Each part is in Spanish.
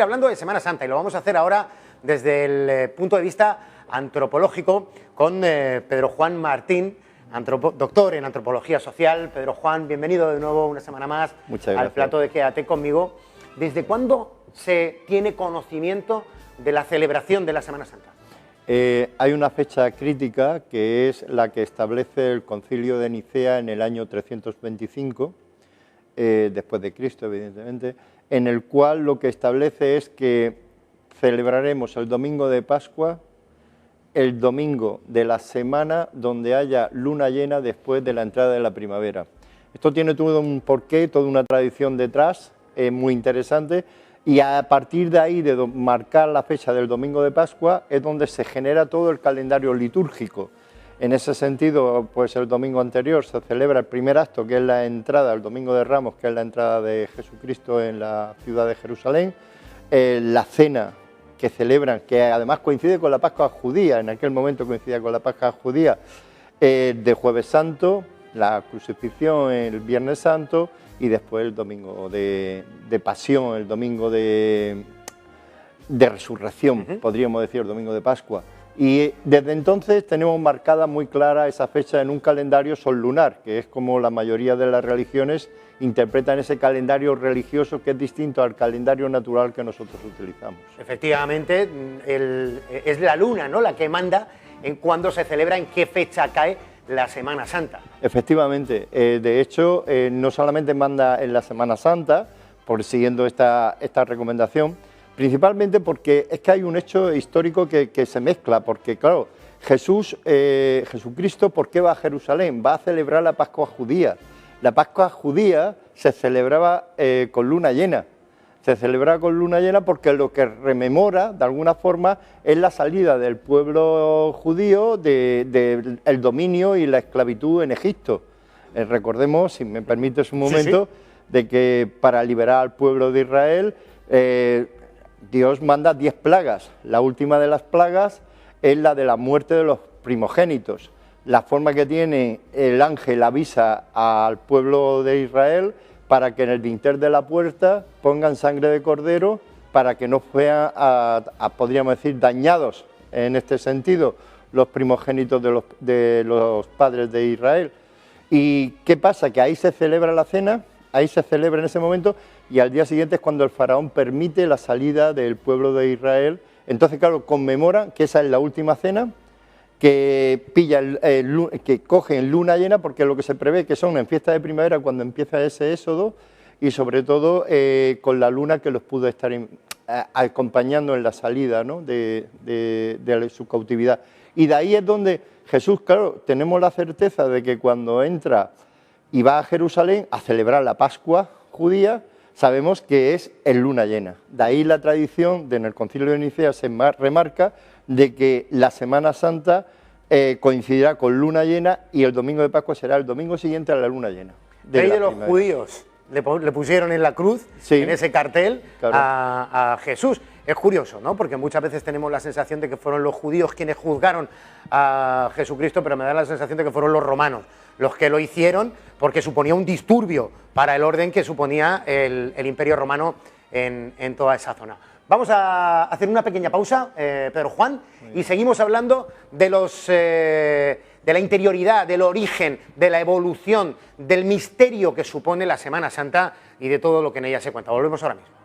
Hablando de Semana Santa, y lo vamos a hacer ahora desde el punto de vista antropológico con Pedro Juan Martín, doctor en antropología social. Pedro Juan, bienvenido de nuevo una semana más al plato de Quédate Conmigo. ¿Desde cuándo se tiene conocimiento de la celebración de la Semana Santa? Hay una fecha crítica que es la que establece el Concilio de Nicea en el año 325, después de Cristo, evidentemente, en el cual lo que establece es que celebraremos el domingo de Pascua, el domingo de la semana donde haya luna llena después de la entrada de la primavera. Esto tiene todo un porqué, toda una tradición detrás, muy interesante, y a partir de ahí, de marcar la fecha del domingo de Pascua, es donde se genera todo el calendario litúrgico. En ese sentido, pues el domingo anterior se celebra el primer acto, que es la entrada, el domingo de Ramos, que es la entrada de Jesucristo en la ciudad de Jerusalén, la cena que celebran, que además coincide con la Pascua judía, en aquel momento coincidía con la Pascua judía, de Jueves Santo, la crucifixión el Viernes Santo y después el domingo de Pasión, el domingo de Resurrección, podríamos decir, el domingo de Pascua. Y desde entonces tenemos marcada muy clara esa fecha en un calendario sollunar, que es como la mayoría de las religiones interpretan ese calendario religioso, que es distinto al calendario natural que nosotros utilizamos. Efectivamente, es la luna, ¿no?, la que manda en cuándo se celebra, en qué fecha cae la Semana Santa. Efectivamente, de hecho, no solamente manda en la Semana Santa, siguiendo esta recomendación, principalmente porque es que hay un hecho histórico que se mezcla, porque claro, Jesucristo, ¿por qué va a Jerusalén? Va a celebrar la Pascua judía. La Pascua judía se celebraba con luna llena. Se celebra con luna llena porque lo que rememora, de alguna forma, es la salida del pueblo judío del dominio y la esclavitud en Egipto. Recordemos, si me permites un momento, de que para liberar al pueblo de Israel, Dios manda 10 plagas. La última de las plagas es la de la muerte de los primogénitos. La forma que tiene el ángel avisa al pueblo de Israel para que en el dintel de la puerta pongan sangre de cordero para que no sean, podríamos decir, dañados en este sentido los primogénitos de los padres de Israel. ¿Y qué pasa? Que ahí se celebra la cena, ahí se celebra en ese momento, y al día siguiente es cuando el faraón permite la salida del pueblo de Israel. Entonces, claro, conmemoran que esa es la última cena, que que cogen luna llena, porque lo que se prevé que son en fiesta de primavera cuando empieza ese éxodo, y sobre todo con la luna que los pudo estar acompañando en la salida, ¿no?, de su cautividad. Y de ahí es donde Jesús, claro, tenemos la certeza de que cuando entra y va a Jerusalén a celebrar la Pascua judía, sabemos que es en luna llena. De ahí la tradición en el Concilio de Nicea se remarca de que la Semana Santa coincidirá con luna llena y el domingo de Pascua será el domingo siguiente a la luna llena. Rey de los judíos, le pusieron en la cruz, en ese cartel, claro, a Jesús. Es curioso, ¿no?, porque muchas veces tenemos la sensación de que fueron los judíos quienes juzgaron a Jesucristo, pero me da la sensación de que fueron los romanos los que lo hicieron, porque suponía un disturbio para el orden que suponía el Imperio Romano en toda esa zona. Vamos a hacer una pequeña pausa, Pedro Juan, y seguimos hablando de la interioridad, del origen, de la evolución, del misterio que supone la Semana Santa y de todo lo que en ella se cuenta. Volvemos ahora mismo.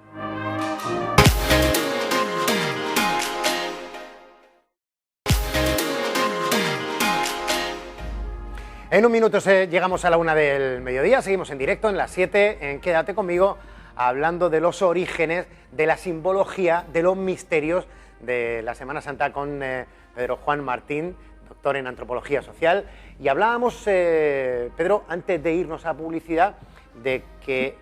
En un minuto llegamos a la 1 del mediodía, seguimos en directo en las 7 en Quédate Conmigo, hablando de los orígenes, de la simbología, de los misterios de la Semana Santa con Pedro Juan Martín, doctor en antropología social. Y hablábamos, Pedro, antes de irnos a publicidad, de que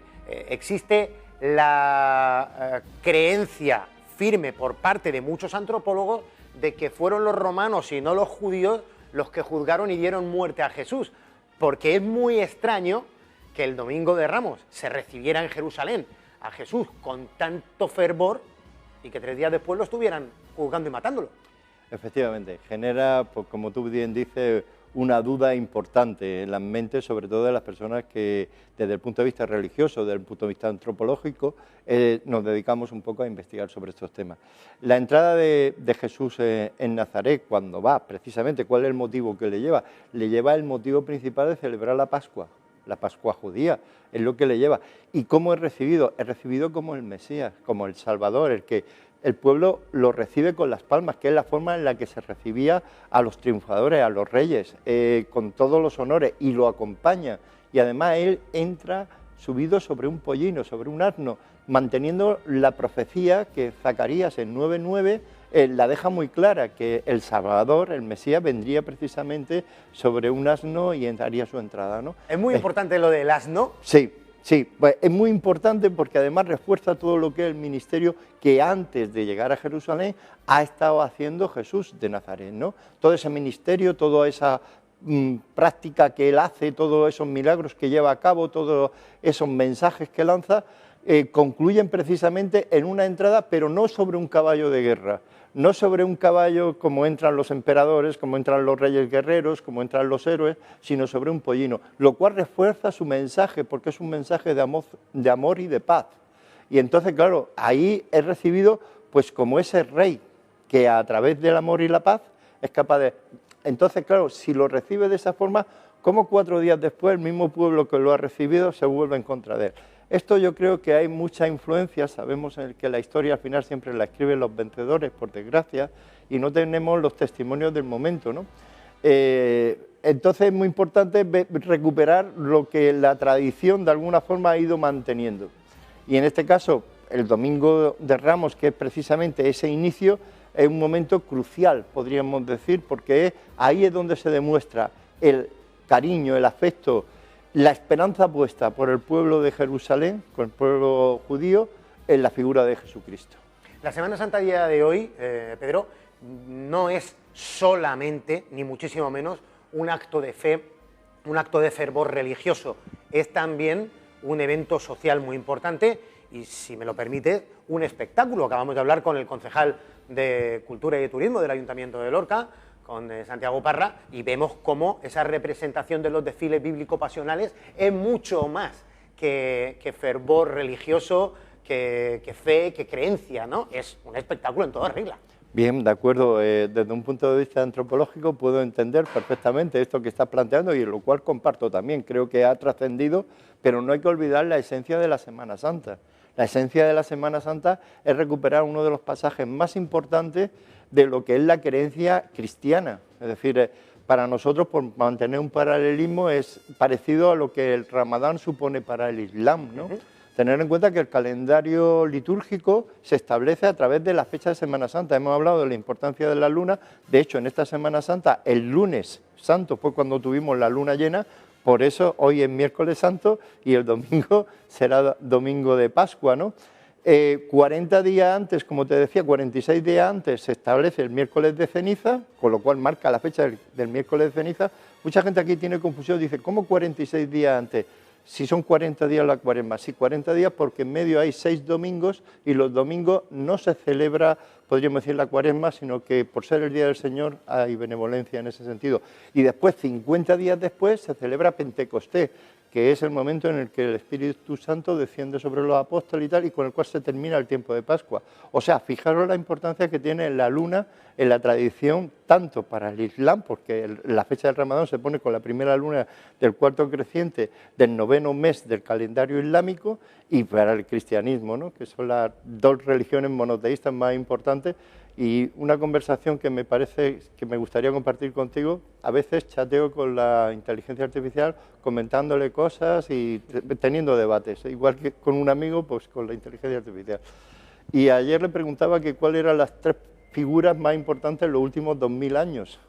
existe la creencia firme por parte de muchos antropólogos de que fueron los romanos y no los judíos los que juzgaron y dieron muerte a Jesús, porque es muy extraño que el domingo de Ramos se recibiera en Jerusalén a Jesús con tanto fervor y que 3 días después lo estuvieran juzgando y matándolo. Efectivamente, genera, pues, como tú bien dices, una duda importante en las mentes, sobre todo de las personas que desde el punto de vista religioso, desde el punto de vista antropológico, nos dedicamos un poco a investigar sobre estos temas. La entrada de Jesús en Nazaret, cuando va, precisamente, ¿cuál es el motivo que le lleva? Le lleva el motivo principal de celebrar la Pascua judía, es lo que le lleva. ¿Y cómo es recibido? Es recibido como el Mesías, como el Salvador, el que el pueblo lo recibe con las palmas, que es la forma en la que se recibía a los triunfadores, a los reyes, con todos los honores, y lo acompaña. Y además él entra subido sobre un pollino, sobre un asno, manteniendo la profecía que Zacarías en 9:9 la deja muy clara, que el Salvador, el Mesías, vendría precisamente sobre un asno y haría su entrada, ¿no? Es muy importante lo del asno. Sí. Sí, pues es muy importante porque además refuerza todo lo que es el ministerio que antes de llegar a Jerusalén ha estado haciendo Jesús de Nazaret, ¿no? Todo ese ministerio, toda esa práctica que él hace, todos esos milagros que lleva a cabo, todos esos mensajes que lanza, concluyen precisamente en una entrada, pero no sobre un caballo de guerra, no sobre un caballo como entran los emperadores, como entran los reyes guerreros, como entran los héroes, sino sobre un pollino, lo cual refuerza su mensaje, porque es un mensaje de amor y de paz. Y entonces, claro, ahí es recibido pues como ese rey que a través del amor y la paz es capaz de... Entonces, claro, si lo recibe de esa forma, ¿cómo 4 días después el mismo pueblo que lo ha recibido se vuelve en contra de él? Esto yo creo que hay mucha influencia, sabemos que la historia al final siempre la escriben los vencedores, por desgracia, y no tenemos los testimonios del momento, ¿no? Entonces es muy importante recuperar lo que la tradición de alguna forma ha ido manteniendo. Y en este caso, el Domingo de Ramos, que es precisamente ese inicio, es un momento crucial, podríamos decir, porque ahí es donde se demuestra el cariño, el afecto, la esperanza puesta por el pueblo de Jerusalén, con el pueblo judío, en la figura de Jesucristo. La Semana Santa día de hoy, Pedro, no es solamente, ni muchísimo menos, un acto de fe, un acto de fervor religioso, es también un evento social muy importante y, si me lo permite, un espectáculo. Acabamos de hablar con el concejal de Cultura y de Turismo del Ayuntamiento de Lorca, con Santiago Parra, y vemos cómo esa representación de los desfiles bíblico-pasionales es mucho más que fervor religioso, que fe, que creencia, ¿no? Es un espectáculo en toda regla. Bien, de acuerdo. Desde un punto de vista antropológico puedo entender perfectamente esto que estás planteando y lo cual comparto también. Creo que ha trascendido, pero no hay que olvidar la esencia de la Semana Santa. La esencia de la Semana Santa es recuperar uno de los pasajes más importantes de lo que es la creencia cristiana. Es decir, para nosotros, por mantener un paralelismo, es parecido a lo que el Ramadán supone para el Islam, ¿no? Tener en cuenta que el calendario litúrgico se establece a través de la fecha de Semana Santa. Hemos hablado de la importancia de la luna. De hecho, en esta Semana Santa, el lunes santo fue cuando tuvimos la luna llena. Por eso hoy es miércoles santo y el domingo será domingo de Pascua, ¿no? 40 días antes, como te decía, 46 días antes se establece el miércoles de ceniza, con lo cual marca la fecha del miércoles de ceniza. Mucha gente aquí tiene confusión, dice, ¿cómo 46 días antes? Si son 40 días la cuaresma, sí, 40 días porque en medio hay 6 domingos y los domingos no se celebra, podríamos decir, la cuaresma, sino que por ser el Día del Señor hay benevolencia en ese sentido. Y después, 50 días después, se celebra Pentecostés, que es el momento en el que el Espíritu Santo desciende sobre los apóstoles y tal, y con el cual se termina el tiempo de Pascua. O sea, fijaros la importancia que tiene la luna en la tradición, tanto para el Islam, porque la fecha del Ramadán se pone con la primera luna del cuarto creciente del 9º mes del calendario islámico, y para el cristianismo, ¿no? Que son las 2 religiones monoteístas más importantes. Y una conversación que me parece que me gustaría compartir contigo, a veces chateo con la inteligencia artificial comentándole cosas y teniendo debates, igual que con un amigo, pues con la inteligencia artificial. Y ayer le preguntaba que cuáles eran las 3 figuras más importantes en los últimos 2000 años.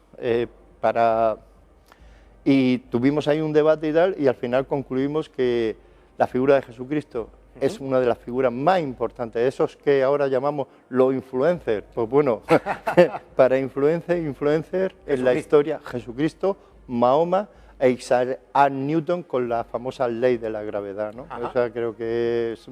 Y tuvimos ahí un debate y tal, y al final concluimos que la figura de Jesucristo es una de las figuras más importantes, esos que ahora llamamos los influencers. Pues bueno, para influencer en la historia, Jesucristo, Mahoma e Isaac Newton con la famosa ley de la gravedad, ¿no? O sea, creo que es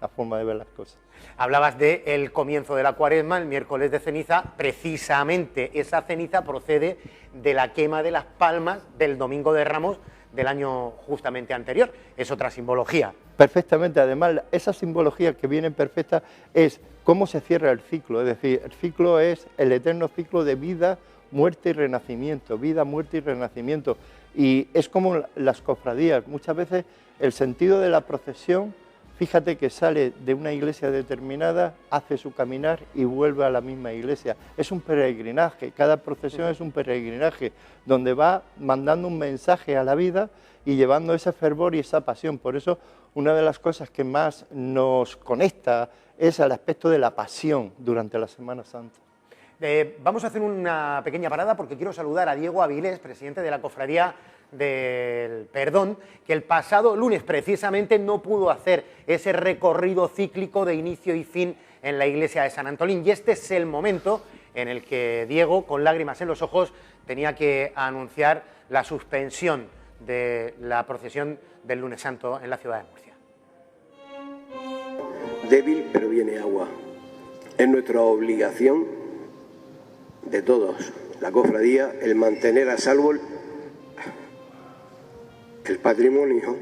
la forma de ver las cosas. Hablabas del comienzo de la Cuaresma, el miércoles de ceniza. Precisamente esa ceniza procede de la quema de las palmas del Domingo de Ramos del año justamente anterior. Es otra simbología. Perfectamente, además esa simbología que viene perfecta es cómo se cierra el ciclo, es decir, el ciclo es el eterno ciclo de vida, muerte y renacimiento, vida, muerte y renacimiento. Y es como las cofradías, muchas veces el sentido de la procesión, fíjate que sale de una iglesia determinada, hace su caminar y vuelve a la misma iglesia. Es un peregrinaje, cada procesión es un peregrinaje, donde va mandando un mensaje a la vida y llevando ese fervor y esa pasión. Por eso, una de las cosas que más nos conecta es el aspecto de la pasión durante la Semana Santa. Vamos a hacer una pequeña parada porque quiero saludar a Diego Avilés, presidente de la Cofradía del Perdón, que el pasado lunes precisamente no pudo hacer ese recorrido cíclico de inicio y fin en la iglesia de San Antolín. Y este es el momento en el que Diego, con lágrimas en los ojos, tenía que anunciar la suspensión de la procesión del Lunes Santo en la ciudad de Murcia. Débil, pero viene agua. Es nuestra obligación de todos, la cofradía, el mantener a salvo el patrimonio.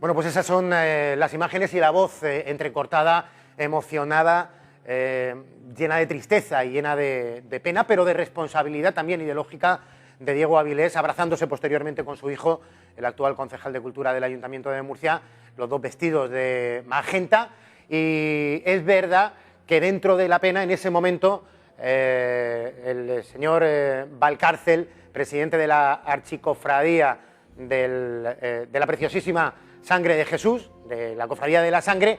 Bueno, pues esas son las imágenes y la voz entrecortada, emocionada, llena de tristeza y llena de pena, pero de responsabilidad también ideológica de Diego Avilés, abrazándose posteriormente con su hijo, el actual concejal de Cultura del Ayuntamiento de Murcia, los dos vestidos de magenta. Y es verdad que dentro de la pena, en ese momento, el señor Valcárcel, presidente de la Archicofradía de la Preciosísima Sangre de Jesús, de la Cofradía de la Sangre,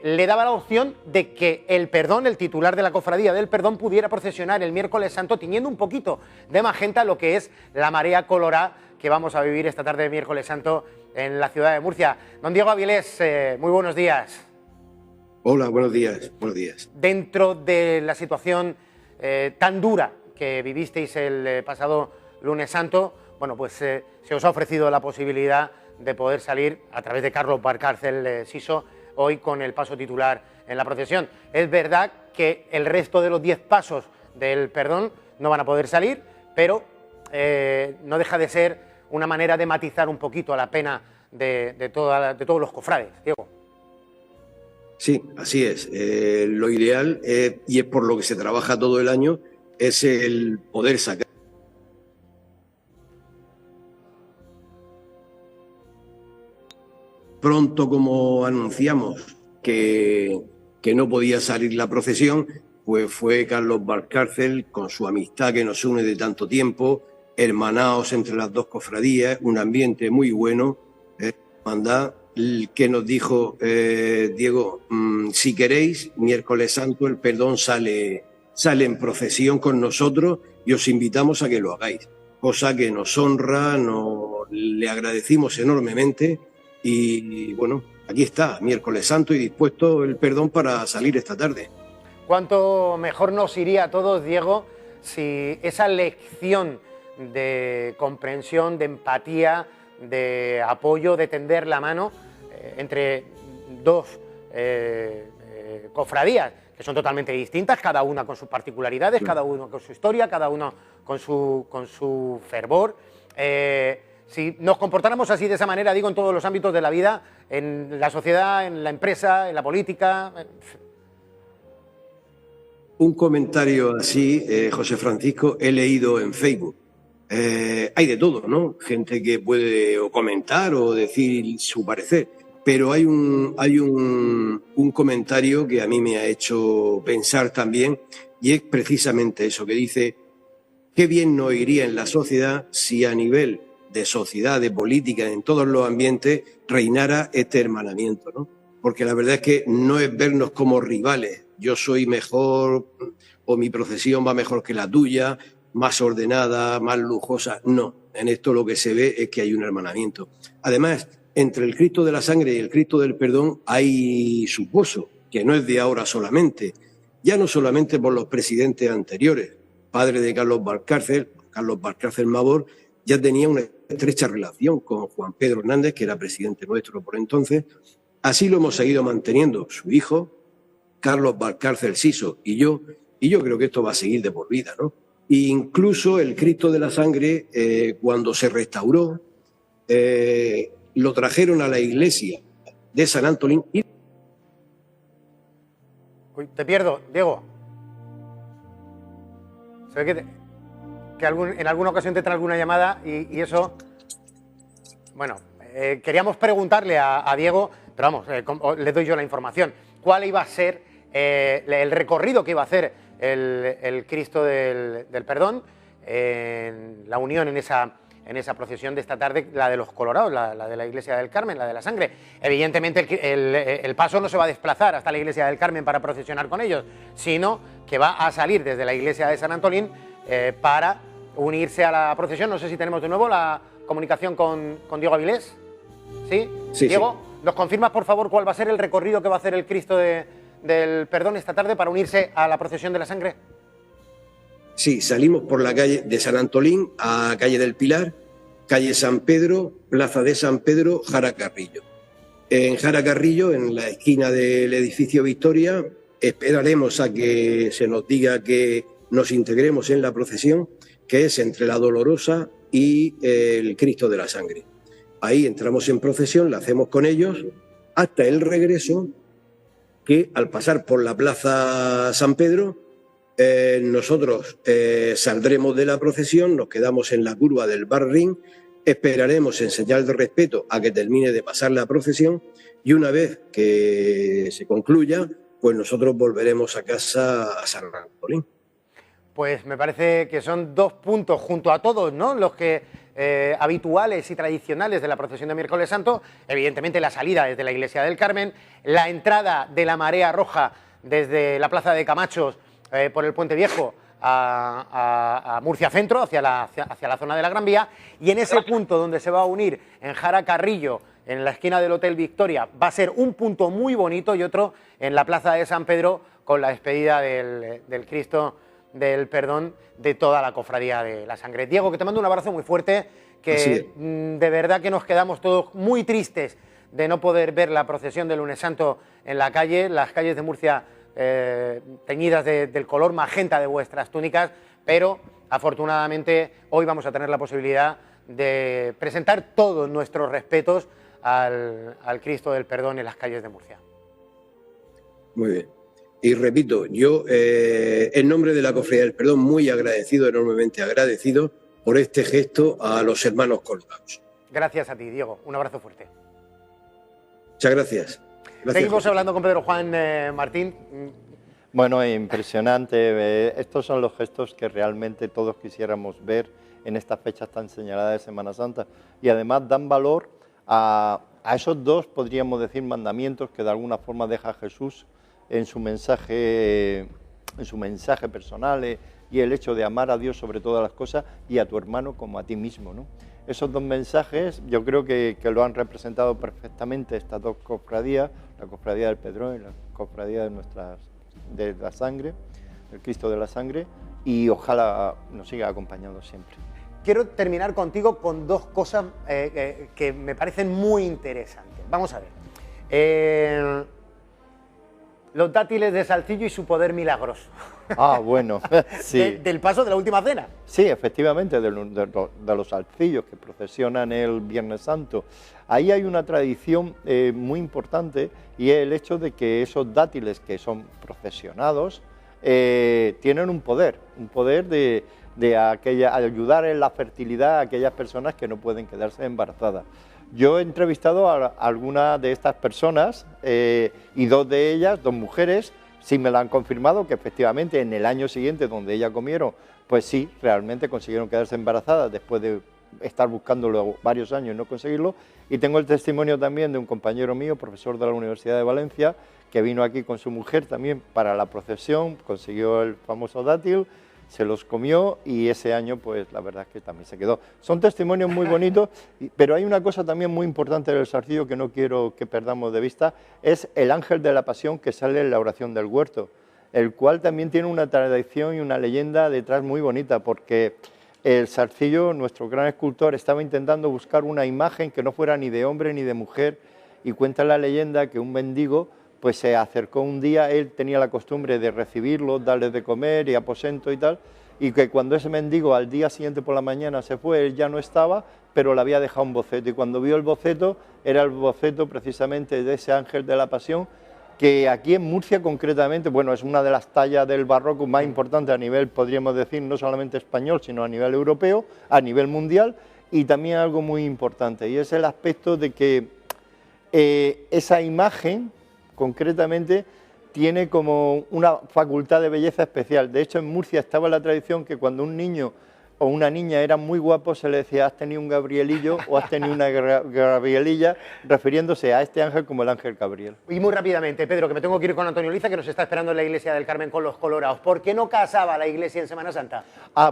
le daba la opción de que el Perdón, el titular de la Cofradía del Perdón, pudiera procesionar el miércoles santo tiñendo un poquito de magenta lo que es la marea colorada que vamos a vivir esta tarde de miércoles santo en la ciudad de Murcia. Don Diego Avilés, muy buenos días. Hola, buenos días, buenos días. Dentro de la situación tan dura que vivisteis el pasado lunes santo, bueno, pues se os ha ofrecido la posibilidad de poder salir a través de Carlos Valcárcel Siso hoy con el paso titular en la procesión. Es verdad que el resto de los 10 pasos del Perdón no van a poder salir, pero no deja de ser una manera de matizar un poquito la pena de todos los cofrades. Diego. Sí, así es. Lo ideal, y es por lo que se trabaja todo el año, es el poder sacar pronto, como anunciamos que no podía salir la procesión, pues fue Carlos Valcárcel, con su amistad que nos une de tanto tiempo, hermanaos entre las dos cofradías, un ambiente muy bueno, hermandad, que nos dijo, Diego, si queréis, miércoles santo el Perdón sale en procesión con nosotros y os invitamos a que lo hagáis, cosa que nos honra, le agradecimos enormemente y bueno, aquí está, miércoles santo y dispuesto el Perdón para salir esta tarde. ¿Cuánto mejor nos iría a todos, Diego, si esa lección de comprensión, de empatía, de apoyo, de tender la mano entre dos cofradías que son totalmente distintas, cada una con sus particularidades, sí, cada uno con su historia, cada uno con su fervor? Si nos comportáramos así, de esa manera, digo, en todos los ámbitos de la vida, en la sociedad, en la empresa, en la política. Un comentario así, José Francisco, he leído en Facebook. Hay de todo, ¿no? Gente que puede o comentar o decir su parecer, pero hay un comentario que a mí me ha hecho pensar también, y es precisamente eso, que dice: qué bien nos iría en la sociedad si a nivel de sociedad, de política, en todos los ambientes, reinara este hermanamiento, ¿no? Porque la verdad es que no es vernos como rivales, yo soy mejor o mi procesión va mejor que la tuya, más ordenada, más lujosa. No, en esto lo que se ve es que hay un hermanamiento. Además, entre el Cristo de la Sangre y el Cristo del Perdón hay su pozo, que no es de ahora solamente, ya no solamente por los presidentes anteriores. Padre de Carlos Valcárcel Mabor, ya tenía una estrecha relación con Juan Pedro Hernández, que era presidente nuestro por entonces. Así lo hemos seguido manteniendo su hijo, Carlos Valcárcel Siso, y yo creo que esto va a seguir de por vida, ¿no? E incluso el Cristo de la Sangre, cuando se restauró, lo trajeron a la iglesia de San Antolín. Uy, te pierdo, Diego. Se ve que en alguna ocasión te trae alguna llamada y eso... Bueno, queríamos preguntarle a Diego, pero vamos, le doy yo la información. ¿Cuál iba a ser el recorrido que iba a hacer el Cristo del Perdón en la unión en esa procesión de esta tarde, la de los Colorados, la de la Iglesia del Carmen, la de la Sangre? Evidentemente el paso no se va a desplazar hasta la Iglesia del Carmen para procesionar con ellos, sino que va a salir desde la Iglesia de San Antolín para unirse a la procesión. No sé si tenemos de nuevo la comunicación con Diego Avilés. ¿Sí? Sí, Diego, sí. ¿nos confirmas por favor cuál va a ser el recorrido que va a hacer el Cristo del Perdón esta tarde para unirse a la procesión de la Sangre? Sí, salimos por la calle de San Antolín a calle del Pilar, calle San Pedro, plaza de San Pedro, Jara Carrillo. En Jara Carrillo, en la esquina del edificio Victoria, esperaremos a que se nos diga que nos integremos en la procesión, que es entre la Dolorosa y el Cristo de la Sangre. Ahí entramos en procesión, la hacemos con ellos, hasta el regreso, que al pasar por la plaza San Pedro, nosotros saldremos de la procesión, nos quedamos en la curva del Bar Ring, esperaremos en señal de respeto a que termine de pasar la procesión y una vez que se concluya, pues nosotros volveremos a casa a San Antolín. Pues me parece que son dos puntos junto a todos, ¿no?, los que habituales y tradicionales de la procesión de Miércoles Santo. Evidentemente la salida desde la Iglesia del Carmen, la entrada de la Marea Roja desde la Plaza de Camachos por el Puente Viejo a Murcia Centro, hacia la zona de la Gran Vía, y en ese punto donde se va a unir en Jara Carrillo, en la esquina del Hotel Victoria, va a ser un punto muy bonito, y otro en la Plaza de San Pedro con la despedida del Cristo del Perdón de toda la Cofradía de la Sangre. Diego, que te mando un abrazo muy fuerte, que de verdad que nos quedamos todos muy tristes de no poder ver la procesión del Lunes Santo en la calle, las calles de Murcia teñidas del color magenta de vuestras túnicas, pero afortunadamente hoy vamos a tener la posibilidad de presentar todos nuestros respetos al Cristo del Perdón en las calles de Murcia. Muy bien. Y repito, yo en nombre de la Cofradía del Perdón, muy agradecido, enormemente agradecido por este gesto a los hermanos colgados. Gracias a ti, Diego. Un abrazo fuerte. Muchas gracias. Seguimos hablando con Pedro Juan Martín. Bueno, impresionante. Estos son los gestos que realmente todos quisiéramos ver en estas fechas tan señaladas de Semana Santa. Y además dan valor a esos dos, podríamos decir, mandamientos que de alguna forma deja Jesús en su mensaje personal, y el hecho de amar a Dios sobre todas las cosas y a tu hermano como a ti mismo, ¿no? Esos dos mensajes yo creo que lo han representado perfectamente estas dos cofradías, la Cofradía del Perdón y la Cofradía de la Sangre, el Cristo de la Sangre, y ojalá nos siga acompañando siempre. Quiero terminar contigo con dos cosas que me parecen muy interesantes. Vamos a ver. Los dátiles de Salcillo y su poder milagroso. Ah, bueno, sí. Del paso de la última cena. Sí, efectivamente, de los salcillos que procesionan el Viernes Santo. Ahí hay una tradición muy importante, y es el hecho de que esos dátiles que son procesionados tienen un poder de ayudar en la fertilidad a aquellas personas que no pueden quedarse embarazadas. Yo he entrevistado a algunas de estas personas y dos de ellas, dos mujeres, sí me lo han confirmado, que efectivamente en el año siguiente donde ellas comieron, pues sí, realmente consiguieron quedarse embarazadas después de estar buscándolo varios años y no conseguirlo. Y tengo el testimonio también de un compañero mío, profesor de la Universidad de Valencia, que vino aquí con su mujer también para la procesión, consiguió el famoso dátil, se los comió, y ese año pues la verdad es que también se quedó. Son testimonios muy bonitos, pero hay una cosa también muy importante del Salcillo que no quiero que perdamos de vista, es el ángel de la pasión que sale en la oración del huerto, el cual también tiene una tradición y una leyenda detrás muy bonita, porque el Zarcillo, nuestro gran escultor, estaba intentando buscar una imagen que no fuera ni de hombre ni de mujer, y cuenta la leyenda que un mendigo pues se acercó un día, él tenía la costumbre de recibirlos, darles de comer y aposento y tal, y que cuando ese mendigo al día siguiente por la mañana se fue, él ya no estaba, pero le había dejado un boceto, y cuando vio el boceto, era el boceto precisamente de ese ángel de la pasión, que aquí en Murcia concretamente, bueno, es una de las tallas del barroco más importantes a nivel, podríamos decir, no solamente español, sino a nivel europeo, a nivel mundial, y también algo muy importante, y es el aspecto de que esa imagen, concretamente, tiene como una facultad de belleza especial. De hecho, en Murcia estaba la tradición que cuando un niño o una niña era muy guapo, se le decía, has tenido un Gabrielillo o has tenido una Gabrielilla, refiriéndose a este ángel como el ángel Gabriel. Y muy rápidamente, Pedro, que me tengo que ir con Antonio Liza, que nos está esperando en la iglesia del Carmen con los colorados. ¿Por qué no casaba la iglesia en Semana Santa?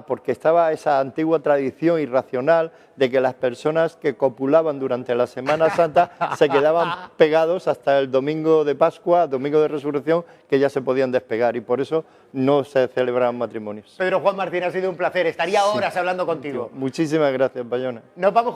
Porque estaba esa antigua tradición irracional de que las personas que copulaban durante la Semana Santa se quedaban pegados hasta el domingo de Pascua, domingo de Resurrección, que ya se podían despegar, y por eso no se celebraban matrimonios. Pedro Juan Martín, ha sido un placer. Estaría horas hablando contigo. Muchísimas gracias, Bayona. Nos vamos.